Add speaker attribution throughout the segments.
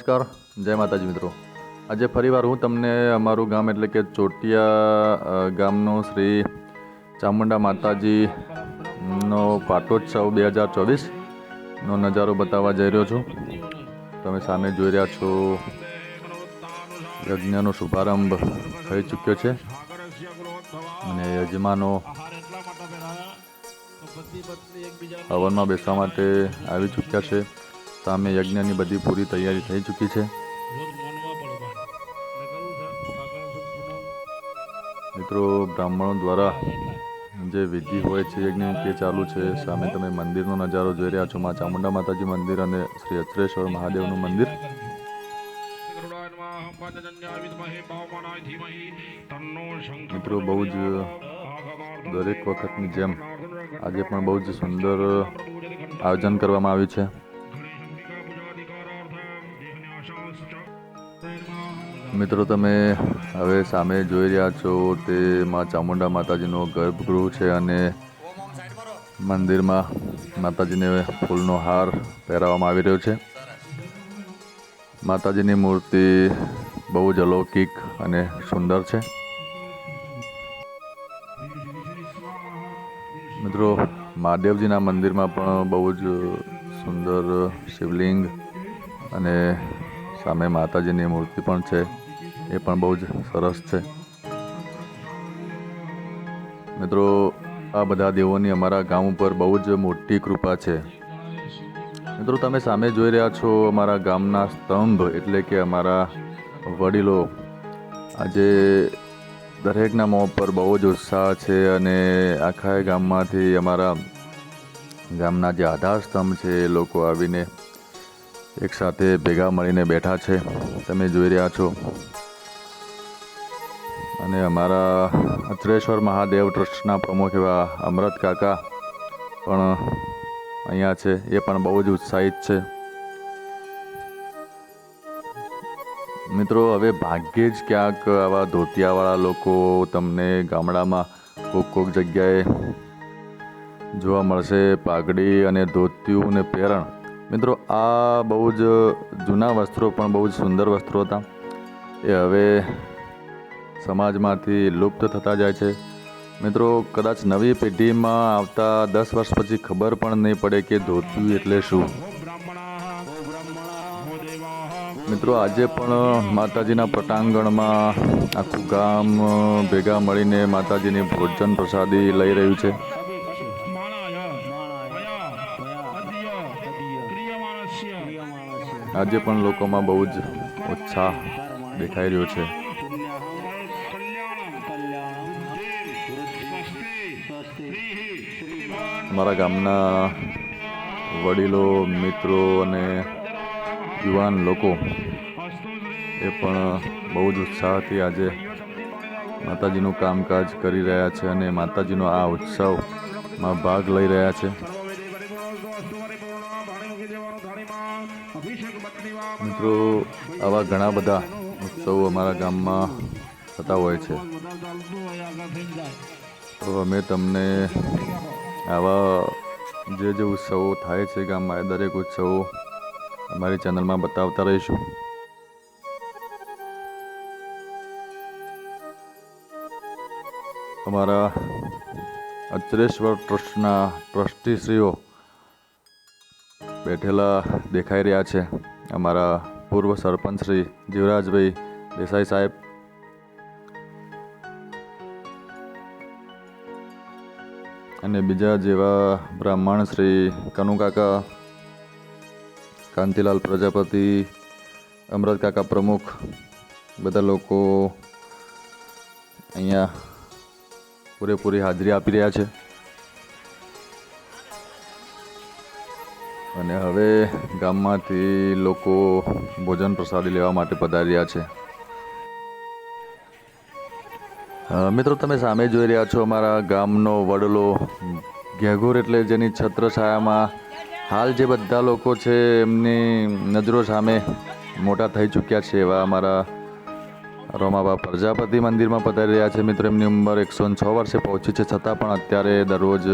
Speaker 1: નમસ્કાર, જય માતાજી મિત્રો। આજે ફરીવાર હું તમને અમારું ગામ એટલે કે ચોટિયા ગામનો શ્રી ચામુંડા માતાજીનો પાટોત્સવ 2024નો નજારો બતાવવા જઈ રહ્યો છું। તમે સામે જોઈ રહ્યા છો યજ્ઞનો શુભારંભ થઈ ચૂક્યો છે અને યજમાનો હવનમાં બેસવા માટે આવી ચૂક્યા છે। સામે યજ્ઞની બધી પૂરી તૈયારી થઈ ચૂકી છે। મિત્રો, બ્રાહ્મણો દ્વારા જે વિધિ હોય છે યજ્ઞ તે ચાલુ છે। સામે તમે મંદિરનો નજારો જોઈ રહ્યા છો, મા ચામુંડા માતાજી મંદિર અને શ્રી અચરેશ્વર મહાદેવનું મંદિર। મિત્રો, બહુ જ દરેક વખતની જેમ આજે પણ બહુ જ સુંદર આયોજન કરવામાં આવ્યું છે। મિત્રો, તમે હવે સામે જોઈ રહ્યા છો તે મા ચામુંડા માતાજીનો ગર્ભગૃહ છે અને મંદિરમાં માતાજીને ફૂલનો હાર પહેરાવવામાં આવી રહ્યો છે। માતાજીની મૂર્તિ બહુ જ અલૌકિક અને સુંદર છે। મિત્રો, મહાદેવજીના મંદિરમાં પણ બહુ જ સુંદર શિવલિંગ અને સામે માતાજીની મૂર્તિ પણ છે, એ પણ બહુ જ સરસ છે। મિત્રો, આ બધા દેવોની અમારા ગામ ઉપર બહુ જ મોટી કૃપા છે। મિત્રો, તમે સામે જોઈ રહ્યા છો અમારા ગામના સ્તંભ એટલે કે અમારા વડીલો। આજે દરેકના મોં પર બહુ જ ઉત્સાહ છે અને આખા ગામમાંથી અમારા ગામના જે આધાર સ્તંભ છે એ લોકો આવીને એક સાથે ભેગા મળીને બેઠા છે, તમે જોઈ રહ્યા છો। અને અમારા અચરેશ્વર મહાદેવ ટ્રસ્ટના પ્રમુખ એવા અમરત કાકા પણ અહીંયા છે, એ પણ બહુ જ ઉત્સાહિત છે। મિત્રો, હવે ભાગ્યે જ ક્યાંક આવા ધોતિયાવાળા લોકો તમને ગામડામાં કોક જગ્યાએ જોવા મળશે, પાઘડી અને ધોતિયું ને પહેરણ। મિત્રો, આ બહુ જ જૂના વસ્ત્રો પણ બહુ જ સુંદર વસ્ત્રો હતા, એ હવે સમાજમાંથી લુપ્ત થતા જાય છે। મિત્રો, કદાચ નવી પેઢીમાં આવતા 10 વર્ષ પછી ખબર પણ નહીં પડે કે ધોતિયું એટલે શું। મિત્રો, આજે પણ માતાજીના પટાંગણમાં આખું ગામ ભેગા મળીને માતાજીની ભોજન પ્રસાદી લઈ રહ્યું છે। આજે પણ લોકોમાં બહુ જ ઉત્સાહ દેખાઈ રહ્યો છે। મારા ગામના વડીલો, મિત્રો અને યુવાન લોકો એ પણ બહુ જ ઉત્સાહથી આજે માતાજીનું કામકાજ કરી રહ્યા છે અને માતાજીનો આ ઉત્સવમાં ભાગ લઈ રહ્યા છે। મિત્રો, આવા ઘણા બધા ઉત્સવો અમારા ગામમાં થતા હોય છે, તો અમે તમને આવા જે ઉત્સવો થાય છે ગામમાં એ દરેક ઉત્સવો અમારી ચેનલમાં બતાવતા રહીશું। અમારા અચરેશ્વર ટ્રસ્ટના ટ્રસ્ટીશ્રીઓ બેઠેલા દેખાઈ રહ્યા છે। અમારા પૂર્વ સરપંચ શ્રી જીવરાજભાઈ દેસાઈ સાહેબ, અને બીજા જેવા બ્રાહ્મણ શ્રી કનુકાકા, કાંતિલાલ પ્રજાપતિ, અમરત કાકા પ્રમુખ, બધા લોકો અહીંયા પૂરેપૂરી હાજરી આપી રહ્યા છે। અને હવે ગામમાંથી લોકો ભોજન પ્રસાદી લેવા માટે પધારી રહ્યા છે। મિત્રો, તમે સામે જોઈ રહ્યા છો અમારા ગામનો વડલો ઘેઘોર એટલે જેની છત્રછાયામાં હાલ જે બધા લોકો છે એમની નજરો સામે મોટા થઈ ચૂક્યા છે એવા અમારા રોમાબા પ્રજાપતિ મંદિરમાં પધારી રહ્યા છે। મિત્રો, એમની ઉંમર 106 વર્ષે પહોંચી છે, છતાં પણ અત્યારે દરરોજ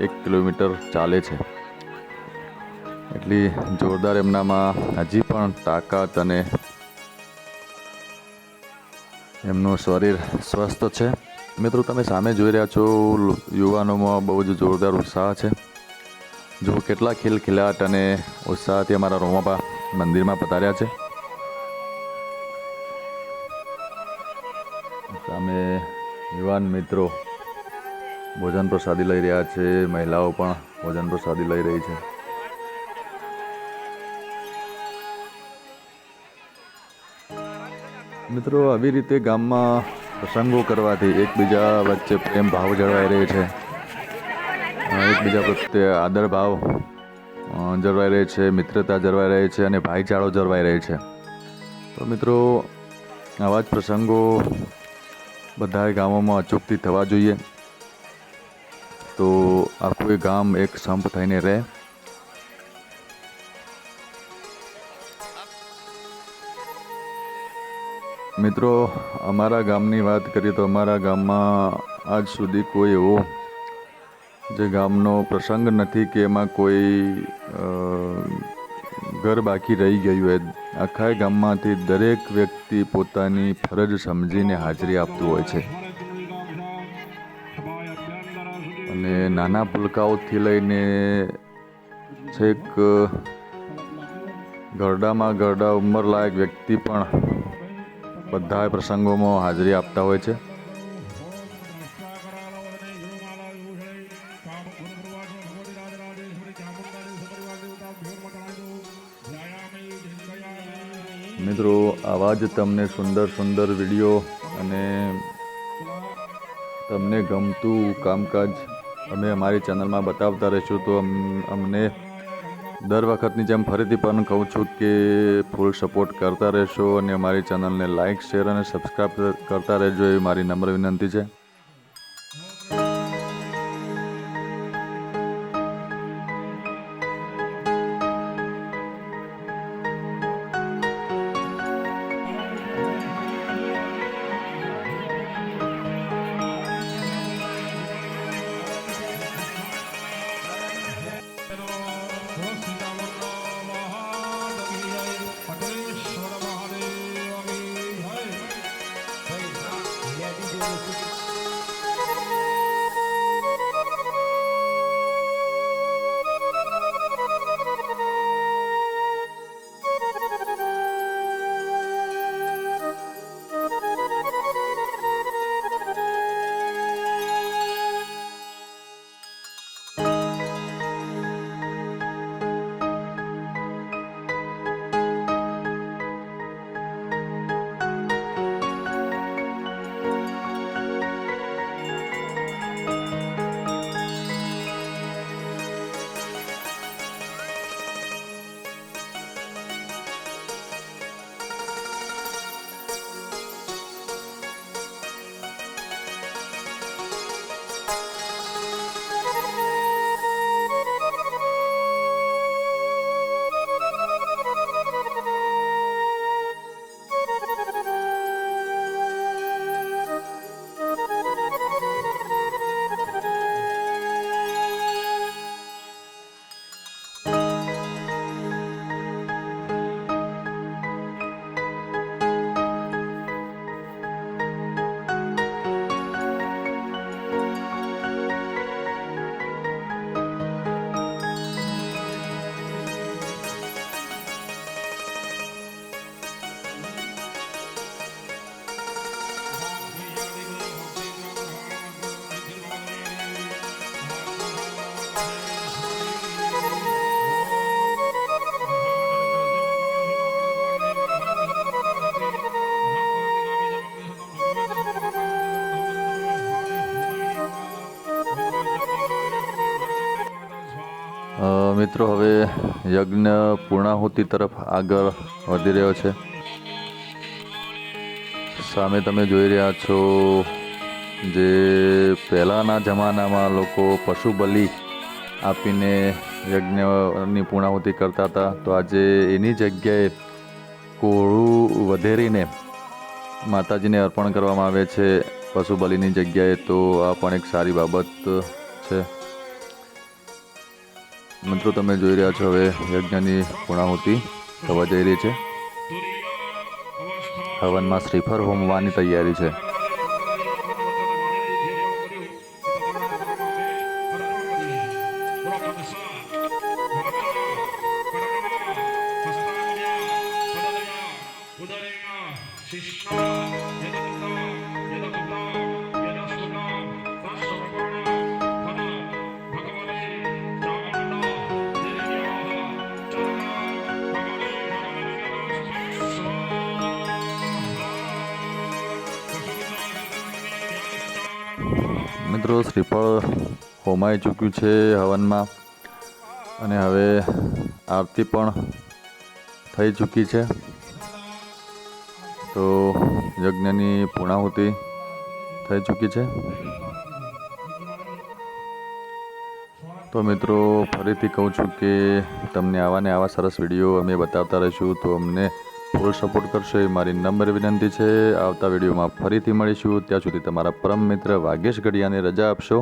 Speaker 1: 1 કિલોમીટર ચાલે છે। એટલી જોરદાર એમનામાં હજી પણ તાકાત અને એમનું શરીર સ્વસ્થ છે. મિત્રો, તમે સામે જોઈ રહ્યા છો, યુવાનોમાં બહુ જ જોરદાર ઉત્સાહ છે. જો કેટલા ખિલખિલાટ અને ઉત્સાહથી અમારા રોમાપા મંદિરમાં પધાર્યા છે. સામે યુવાન મિત્રો ભોજન પ્રસાદી લઈ રહ્યા છે. મહિલાઓ પણ ભોજન પ્રસાદી લઈ રહી છે. મિત્રો, આવી રીતે ગામમાં પ્રસંગો કરવાથી એકબીજા વચ્ચે પ્રેમ ભાવ જળવાઈ રહે છે. એકબીજા પ્રત્યે આદર ભાવ જળવાઈ રહે છે, મિત્રતા જળવાઈ રહે છે અને ભાઈચારો જળવાઈ રહે છે. તો મિત્રો, આવા જ પ્રસંગો બધા ગામોમાં અચૂકથી થવા જોઈએ, તો આખું ગામ એક સંપ થઈને રહે. મિત્રો, અમારા ગામની વાત કરીએ તો અમારા ગામમાં આજ સુધી કોઈ એવો જે ગામનો પ્રસંગ નથી કે એમાં કોઈ ઘર બાકી રહી ગયું હોય. આખા ગામમાંથી દરેક વ્યક્તિ પોતાની ફરજ સમજીને હાજરી આપતું હોય છે. અને નાના ભૂલકાઓથી લઈને છેક ગરડા ઉંમરલાયક વ્યક્તિ પણ બધા પ્રસંગોમાં હાજરી આપતા હોય છે. મિત્રો, આવા જ તમને સુંદર વિડીયો અને તમને ગમતું કામકાજ અમે અમારી ચેનલમાં બતાવતા રહીશું. તો અમને દર વખતની જેમ ફરીથી પણ કહું છું કે ફૂલ સપોર્ટ કરતા રહેશો અને અમારી ચેનલને લાઇક, શેર અને સબસ્ક્રાઈબ કરતા રહેજો, એવી મારી નમ્ર વિનંતી છે. મિત્રો, હવે યજ્ઞ પૂર્ણાહુતિ તરફ આગળ વધી રહ્યો છે. સામે તમે જોઈ રહ્યા છો, જે પહેલાંના જમાનામાં લોકો પશુ બલિ આપીને યજ્ઞની પૂર્ણાહુતિ કરતા હતા, તો આજે એની જગ્યાએ કોળું વધેરીને માતાજીને અર્પણ કરવામાં આવે છે પશુ બલિની જગ્યાએ. તો આ પણ એક સારી બાબત છે. મિત્રો તમે જોઈ રહ્યા છો હવે યજ્ઞની પૂર્ણાહુતિ થવા જઈ રહી છે. હવનમાં શ્રીફળ હોમવાની તૈયારી છે. મિત્રો શ્રીફળ હોમાઈ ચૂક્યું છે હવનમાં અને હવે આરતી પણ થઈ ચૂકી છે. તો યજ્ઞની પૂર્ણાહુતિ થઈ ચૂકી છે. તો મિત્રો ફરીથી કહું છું કે તમને આવા ને આવા સરસ વિડીયો અમે બતાવતા રહીશું, તો અમને ફૂલ સપોર્ટ કરશો એ મારી નમ્ર વિનંતી છે. આવતા વિડીયોમાં ફરીથી મળીશું. ત્યાં સુધી તમારા પરમ મિત્ર વાગેશ ઘડિયાને રજા આપશો.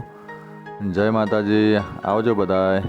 Speaker 1: જય માતાજી. આવજો બધાય.